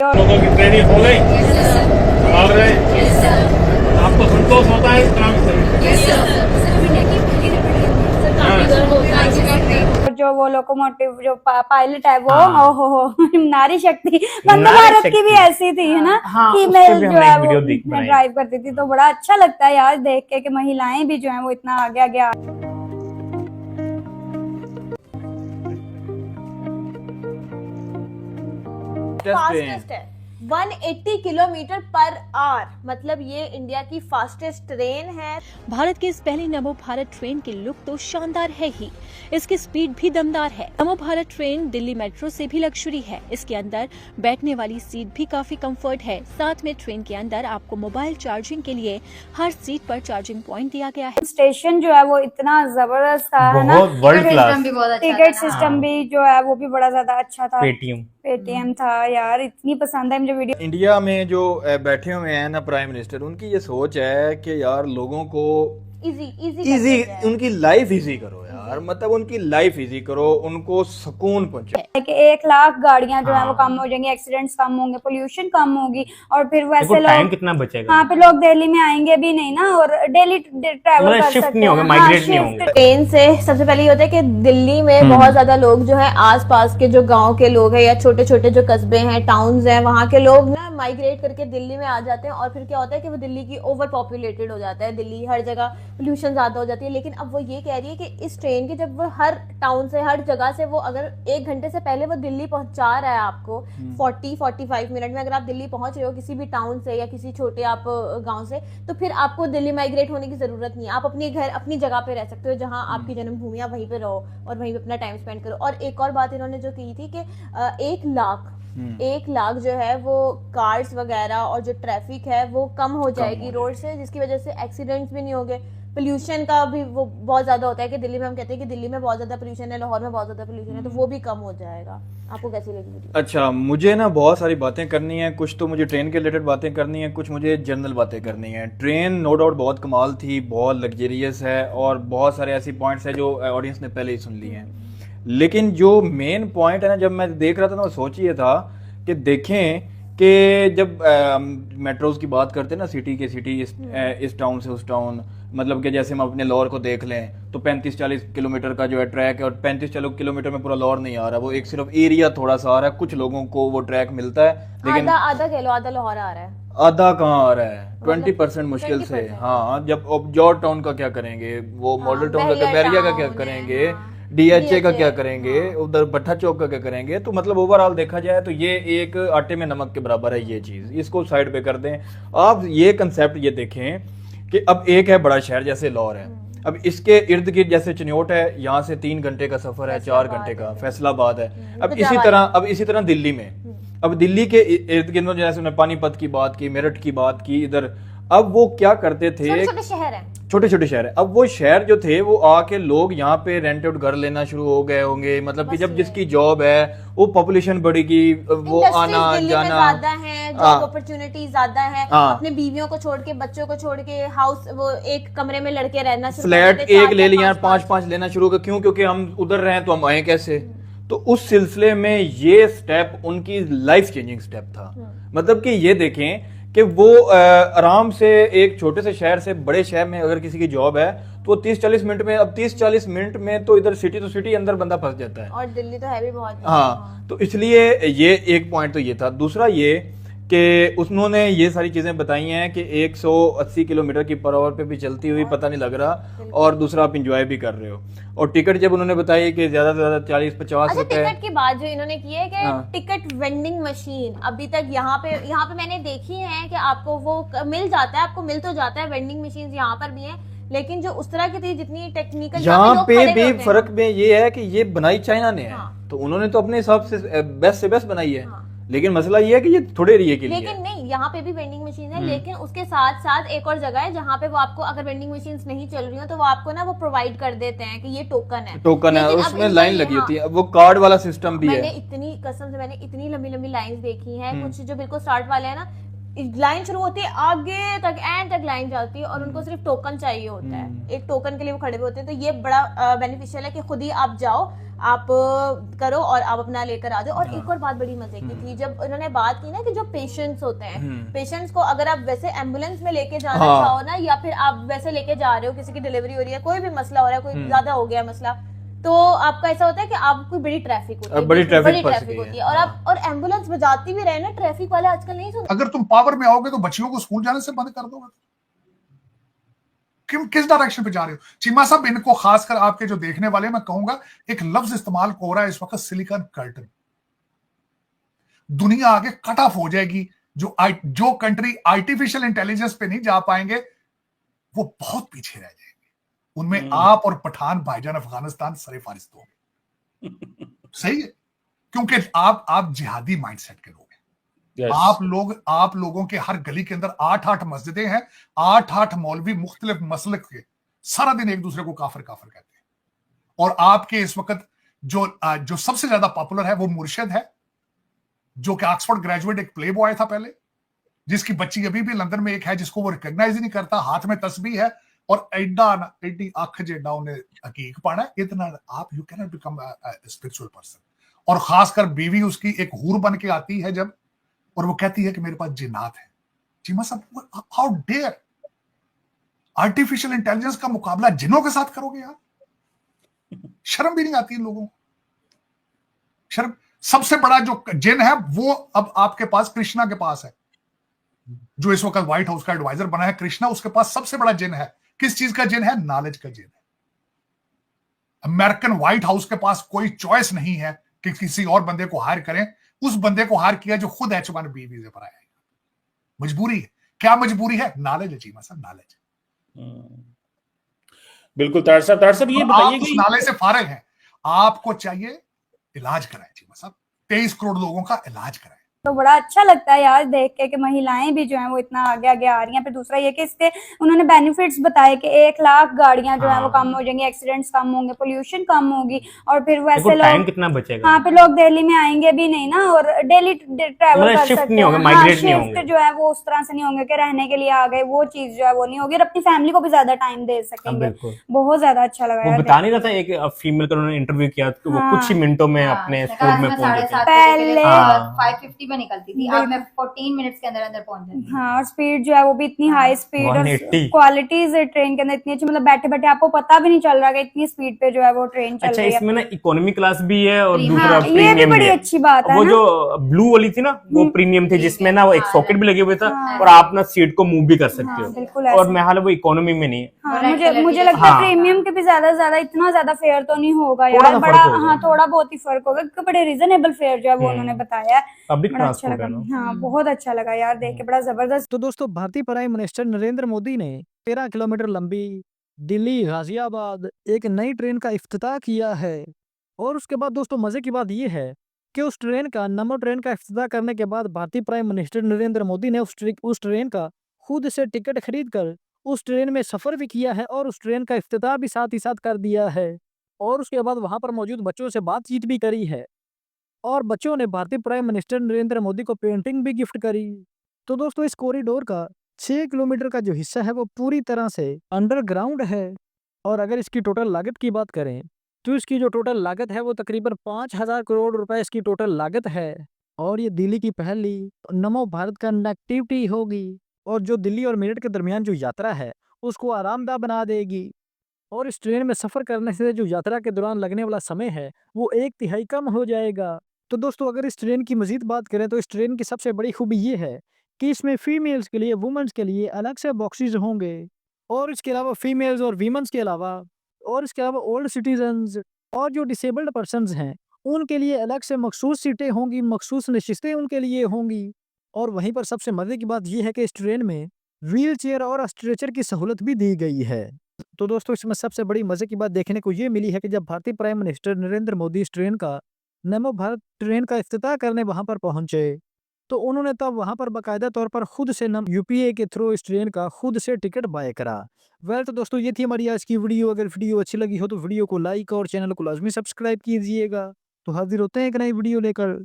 लोगों की ट्रेनिंग हो गई, चला रहे हैं। आपको संतोष होता है इस काम से? जो वो लोकोमोटिव जो पायलट है वो हाँ। ओहो नारी शक्ति वंदे नारी भारत शक्ति। की भी ऐसी थी है ना, हाँ, फीमेल उस पे भी जो हमने है एक वो वीडियो बनाई। ड्राइव करती थी। तो बड़ा अच्छा लगता है यार देख के कि महिलाएं भी जो है वो इतना आगे आगे फास्टेस्ट है 180 किलोमीटर पर आवर, मतलब ये इंडिया की फास्टेस्ट ट्रेन है। भारत की इस पहली नमो भारत ट्रेन की लुक तो शानदार है ही, इसकी स्पीड भी दमदार है। नमो भारत ट्रेन दिल्ली मेट्रो से भी लग्जरी है। इसके अंदर बैठने वाली सीट भी काफी कंफर्ट है। साथ में ट्रेन के अंदर आपको मोबाइल चार्जिंग के लिए हर सीट पर चार्जिंग पॉइंट दिया गया है। स्टेशन जो है वो इतना जबरदस्त था है ना, बहुत वर्ल्ड क्लास। टिकट सिस्टम भी जो है वो भी बड़ा ज्यादा अच्छा था। पेटीएम था यार, इतनी पसंद है मुझे वीडियो। इंडिया में जो बैठे हुए हैं ना प्राइम मिनिस्टर, उनकी ये सोच है कि यार लोगों को इजी उनकी लाइफ इजी करो यार, मतलब उनकी लाइफ इजी करो, उनको सुकून पहुंचाओ। कि 1 लाख गाड़ियां जो है वो कम हो जाएंगी, एक्सीडेंट्स कम होंगे, पोल्यूशन कम होगी और फिर वैसे टाइम लोग कितना बचेगा। हाँ, फिर लोग दिल्ली में आएंगे भी नहीं ना और डेली ट्रैवल कर शिफ्ट सकते नहीं होंगे, हैं। माइग्रेट नहीं shift होंगे। ट्रेन से सबसे पहले ये होता है कि दिल्ली में बहुत ज्यादा लोग जो है आसपास के जो गांव के लोग हैं या छोटे छोटे जो कस्बे हैं, टाउन्स हैं, वहाँ के लोग ना माइग्रेट करके दिल्ली में आ जाते हैं। और फिर क्या होता है कि वो दिल्ली की ओवर पॉपुलेटेड हो जाता है, दिल्ली हर जगह पोल्यूशन ज्यादा हो जाती है। लेकिन अब वो ये कह रही है कि इस ट्रेन की जब वो हर टाउन से हर जगह से वो अगर 1 घंटे से पहले वो दिल्ली पहुंचा रहा है आपको 40-45 मिनट में, अगर आप दिल्ली पहुंच रहे हो किसी भी टाउन से या किसी छोटे आप गांव से, तो फिर आपको दिल्ली माइग्रेट होने की जरूरत नहीं है। आप अपने घर अपनी जगह पे रह सकते हो जहां आपकी जन्मभूमि, आप वहीं पे रहो और वहीं पे अपना टाइम स्पेंड करो। और एक और बात इन्होंने जो की थी कि 1 लाख जो है वो कार्स वगैरह और जो ट्रैफिक है वो कम हो जाएगी रोड से, जिसकी वजह से एक्सीडेंट्स भी नहीं होंगे। पोल्यूशन का भी वो बहुत ज्यादा होता है कि दिल्ली में हम कहते हैं कि दिल्ली में बहुत ज्यादा पोल्यूशन है, लाहौर में बहुत ज्यादा पोल्यूशन है, तो वो भी कम हो जाएगा। आपको कैसी लगी वीडियो? अच्छा, मुझे ना बहुत सारी बातें करनी है, कुछ तो मुझे ट्रेन के रिलेटेड बातें करनी है, कुछ मुझे जनरल बातें करनी है। ट्रेन नो डाउट बहुत कमाल थी, बहुत लग्जरियस है और बहुत सारे ऐसी पॉइंट्स है जो ऑडियंस ने पहले ही सुन ली हैं। लेकिन जो मेन पॉइंट है ना, जब मैं देख रहा था ना, सोच ये था कि देखें कि जब मेट्रोज की बात करते हैं ना, सिटी के सिटी इस टाउन से उस टाउन, मतलब कि जैसे हम अपने लाहौर को देख लें तो 35-40 किलोमीटर का जो है ट्रैक है और 35-40 किलोमीटर में पूरा लाहौर नहीं आ रहा, वो एक सिर्फ एरिया थोड़ा सा आ रहा है, कुछ लोगों को वो ट्रैक मिलता है, लेकिन आधा कह लो, आधा लाहौर आ रहा है, आधा कहाँ आ रहा है, 20% मुश्किल से। हाँ, जब जॉर्ज टाउन का क्या करेंगे, वो मॉडल टाउन का, बैरिया का क्या करेंगे, DHA का क्या करेंगे, उधर भट्टा चौक का क्या करेंगे। तो मतलब ओवरऑल देखा जाए तो ये एक आटे में नमक के बराबर है ये चीज, इसको साइड पे कर दें। आप ये कंसेप्ट ये देखें कि अब एक है बड़ा शहर जैसे लाहौर है, अब इसके इर्द गिर्द जैसे चिन्योट है, यहाँ से 3 घंटे का सफर है, 4 घंटे का फैसलाबाद है। अब इसी तरह दिल्ली में, अब दिल्ली के इर्द गिर्द जैसे उन्होंने पानीपत की बात की, मेरठ की बात की, इधर अब वो क्या करते थे, छोटे छोटे शहर है। अब वो शहर जो थे वो आके लोग यहाँ पे रेंट आउट घर लेना शुरू हो गए होंगे, मतलब कि जब जिसकी जॉब है वो पॉपुलेशन बढ़ेगी, वो आना जाना ज्यादा है, जॉब अपॉर्चुनिटी ज्यादा है, अपने बीवियों को छोड़ के, बच्चों को छोड़ के, हाउस वो एक कमरे में लड़के रहना शुरू, फ्लैट एक ले लिया, 5-5 लेना शुरू हो गया। क्यों? क्योंकि हम उधर रहे तो हम आए कैसे। तो उस सिलसिले में ये स्टेप उनकी लाइफ चेंजिंग स्टेप था। मतलब कि ये देखें कि वो आराम से एक छोटे से शहर से बड़े शहर में अगर किसी की जॉब है तो 30-40 मिनट में, अब 30-40 मिनट में तो इधर सिटी तो सिटी अंदर बंदा फंस जाता है, और दिल्ली तो है भी बहुत। हाँ, तो इसलिए ये एक पॉइंट तो ये था। दूसरा ये कि उन्होंने ये सारी चीजें बताई हैं कि 180 किलोमीटर की पर आवर पे भी चलती हुई पता नहीं लग रहा, और दूसरा आप इंजॉय भी कर रहे हो। और टिकट जब उन्होंने बताई कि ज्यादा से ज्यादा 40-50 रुपए। टिकट की बात जो इन्होंने की है कि टिकट वेंडिंग मशीन अभी तक यहाँ पे मैंने देखी है कि आपको वो मिल जाता है, आपको मिल तो जाता है, वेंडिंग मशीन यहाँ पर भी है, लेकिन जो उस तरह की थी जितनी टेक्निकल, यहाँ पे भी फर्क में ये है कि ये बनाई चाइना ने है, तो उन्होंने तो अपने हिसाब से बेस्ट बनाई है। लेकिन मसला ये है कि ये थोड़े एरिया के लिए, लेकिन नहीं, यहाँ पे भी वेंडिंग मशीन है, लेकिन उसके साथ साथ एक और जगह है जहाँ पे वो आपको, अगर वेंडिंग मशीन नहीं चल रही हो तो वो आपको ना वो प्रोवाइड कर देते हैं कि ये टोकन है, उसमें लाइन लगी होती है, वो कार्ड वाला सिस्टम भी है। मैंने इतनी कसम से मैंने इतनी लंबी लंबी लाइंस देखी हैं, कुछ जो बिल्कुल स्टार्ट वाले हैं ना, लाइन शुरू होती है आगे तक, एंड तक लाइन जाती है और उनको सिर्फ टोकन चाहिए होता है, एक टोकन के लिए वो खड़े हुए होते हैं। तो ये बड़ा बेनिफिशियल है कि खुद ही आप जाओ, आप करो और आप अपना लेकर आ जाओ। और एक और बात बड़ी मजे की थी, जब उन्होंने बात की ना कि जो पेशेंट्स होते हैं, पेशेंट्स को अगर आप वैसे एम्बुलेंस में लेके जाना चाहो ना, या फिर आप वैसे लेके जा रहे हो, किसी की डिलीवरी हो रही है, कोई भी मसला हो रहा है, कोई ज्यादा हो गया मसला, तो आपका ऐसा होता है कि आपको बड़ी ट्रैफिक होती है, बड़ी ट्रैफिक होती है, और आप और एम्बुलेंस बजाती भी रहे ना, ट्रैफिक वाले आजकल नहीं सुनते। अगर तुम पावर में आओगे तो बच्चियों को स्कूल जाने से बंद कर दोगे। किस डायरेक्शन पे जा रहे हो चीमा साहब? इनको खासकर आपके जो देखने वाले, मैं कहूंगा एक लफ्ज इस्तेमाल हो रहा है इस वक्त, सिलिकॉन कर्टन। दुनिया आगे कट ऑफ हो जाएगी। जो कंट्री आर्टिफिशियल इंटेलिजेंस पे नहीं जा पाएंगे वो बहुत पीछे रह जाएंगे। उनमें आप और पठान भाईजान अफगानिस्तान सरे फारिस्त होंगे। सही है, क्योंकि आप जिहादी माइंडसेट के लोग हैं। आप लोगों के हर गली के अंदर 8-8 मस्जिदें हैं, 8-8 मौलवी मुख्तलिफ मसलक के सारा दिन एक दूसरे को काफिर काफिर कहते हैं। और आपके इस वक्त जो सबसे ज्यादा पॉपुलर है वो मुर्शिद है, जो कि ऑक्सफोर्ड ग्रेजुएट, एक प्ले बॉय था पहले, जिसकी बच्ची अभी भी लंदन में एक है जिसको वो रिकॉग्नाइज ही नहीं करता, हाथ में तस्बीह है और एडी आंख जेडा उन्हें हकीक पाना है इतना। आप you can not become spiritual person. और खासकर बीवी उसकी एक हूर बन के आती है जब, और वो कहती है कि मेरे पास जिन्नात है। चीमा साहब, हाउ डेयर आर्टिफिशियल इंटेलिजेंस का मुकाबला जिनों के साथ करोगे यार? शर्म भी नहीं आती इन लोगों को? शर्म। सबसे बड़ा जो जिन है वो अब आपके पास कृष्णा के पास है, जो इस वक्त व्हाइट हाउस का एडवाइजर बना है। कृष्णा, उसके पास सबसे बड़ा जिन है। किस चीज का जिन है? नॉलेज का जिन है। अमेरिकन व्हाइट हाउस के पास कोई चॉइस नहीं है कि किसी और बंदे को हायर करें। उस बंदे को हायर किया जो खुद H1B वीजे पर आया है। मजबूरी है। क्या मजबूरी है? नॉलेज है चीमा साहब, नॉलेज। बिल्कुल तार साहब ये बताइए कि नॉलेज से फारिग है, आपको चाहिए इलाज कराएं चीमा साहब। 23 करोड़ लोगों का इलाज कराएं। तो बड़ा अच्छा लगता है यार देख के कि महिलाएं भी जो हैं वो इतना आगे आगे आ रही हैं। फिर दूसरा ये कि इसके उन्होंने बेनिफिट्स बताए कि 1 लाख गाड़ियां जो हैं वो कम हो जाएंगी, एक्सीडेंट्स कम होंगे, पोल्यूशन कम होगी, और फिर वैसे लोग टाइम कितना बचेगा? हाँ, फिर लोग दिल्ली में आएंगे भी नहीं ना, और डेली ट्रैवल कर सकते हैं। हाँ, शिफ्ट जो है वो उस तरह से नहीं होंगे कि रहने के लिए आ गए, वो चीज जो है वो नहीं होगी, और अपनी फैमिली को भी ज्यादा टाइम दे सकेंगे। बहुत ज्यादा अच्छा लगा वो यार। बता नहीं रहा था एक फीमेल का उन्होंने इंटरव्यू किया तो वो कुछ ही मिनटों में अपने स्कूल में पहुंच गई। पहले 550 पे निकलती थी, अब मैं 14 मिनट्स के अंदर अंदर पहुंच जाती। हाँ, और स्पीड जो है वो भी इतनी हाई स्पीड, और 180 क्वालिटीज ट्रेन के अंदर इतनी अच्छी, मतलब बैठे बैठे आपको पता भी नहीं चल रहा कि इतनी स्पीड पे जो है वो ट्रेन चल अच्छा, रही है। इसमें ना इकोनॉमी क्लास भी है और दूसरा हाँ, ये भी प्रीमियम बड़ी है। अच्छी बात है वो ना? जो ब्लू वाली थी ना वो प्रीमियम थी, जिसमें ना वो एक सॉकेट भी लगे हुए था और आप ना सीट को मूव भी कर सकते हो। बिल्कुल और मैं हाल वो इकोनॉमी में नहीं है। हाँ, मुझे लगता है प्रीमियम के भी ज्यादा इतना ज्यादा फेयर तो नहीं होगा यार, बड़ा हाँ थोड़ा बहुत ही फर्क होगा, क्योंकि बड़े रीजनेबल फेयर जो है वो उन्होंने बताया है। पब्लिक बड़ा अच्छा ट्रांसपोर्ट लगा। है ना। हाँ, बहुत अच्छा लगा यार देख के, बड़ा जबरदस्त। तो दोस्तों, भारतीय प्राइम मिनिस्टर नरेंद्र मोदी ने 13 किलोमीटर लंबी दिल्ली गाजियाबाद एक नई ट्रेन का इफ्तिताह किया है। और उसके बाद दोस्तों मजे की बात यह है कि उस नमो ट्रेन का इफ्तिताह करने के बाद भारतीय प्राइम मिनिस्टर नरेंद्र मोदी ने उस ट्रेन का खुद से टिकट खरीद कर उस ट्रेन में सफर भी किया है और उस ट्रेन का इफ्तिताह भी साथ ही साथ कर दिया है। और उसके बाद वहां पर मौजूद बच्चों से बातचीत भी करी है और बच्चों ने भारतीय प्राइम मिनिस्टर नरेंद्र मोदी को पेंटिंग भी गिफ्ट करी। तो दोस्तों, इस कॉरिडोर का 6 किलोमीटर का जो हिस्सा है वो पूरी तरह से अंडरग्राउंड है। और अगर इसकी टोटल लागत की बात करें तो इसकी जो टोटल लागत है वो तकरीबन 5,000 करोड़ रुपए इसकी टोटल लागत है। और ये दिल्ली की पहली नमो भारत कनेक्टिविटी होगी और जो दिल्ली और मेरठ के दरमियान जो यात्रा है उसको आरामदायक बना देगी। और इस ट्रेन में सफर करने से जो यात्रा के दौरान लगने वाला समय है वो 1/3 कम हो जाएगा। तो दोस्तों, अगर इस ट्रेन की मजीद बात करें तो इस ट्रेन की सबसे बड़ी खूबी ये है कि इसमें फीमेल्स के लिए, वुमेन्स के लिए अलग से बॉक्सेस होंगे। और इसके अलावा फीमेल्स और वीमेंस के अलावा ओल्ड सिटीजन्स और जो डिसेबल्ड पर्सनस हैं उनके लिए अलग से मखसूस सीटें होंगी, मखसूस नशिस्तें उनके लिए होंगी। और वहीं पर सबसे मजे की बात यह है कि इस ट्रेन में व्हील चेयर और स्ट्रेचर की सहूलत भी दी गई है। तो दोस्तों, इसमें सबसे बड़ी मजे की बात देखने को ये मिली है कि जब भारतीय प्राइम मिनिस्टर नरेंद्र मोदी इस ट्रेन का नमो भारत ट्रेन का इफ्तिताह करने वहां पर पहुंचे तो उन्होंने तब वहां पर बाकायदा तौर पर खुद से UPA के थ्रू इस ट्रेन का खुद से टिकट बाय करा। तो दोस्तों, ये थी हमारी आज की वीडियो। अगर वीडियो अच्छी लगी हो तो वीडियो को लाइक और चैनल को लाजमी सब्सक्राइब कीजिएगा। तो हाजिर होते हैं एक नई वीडियो लेकर।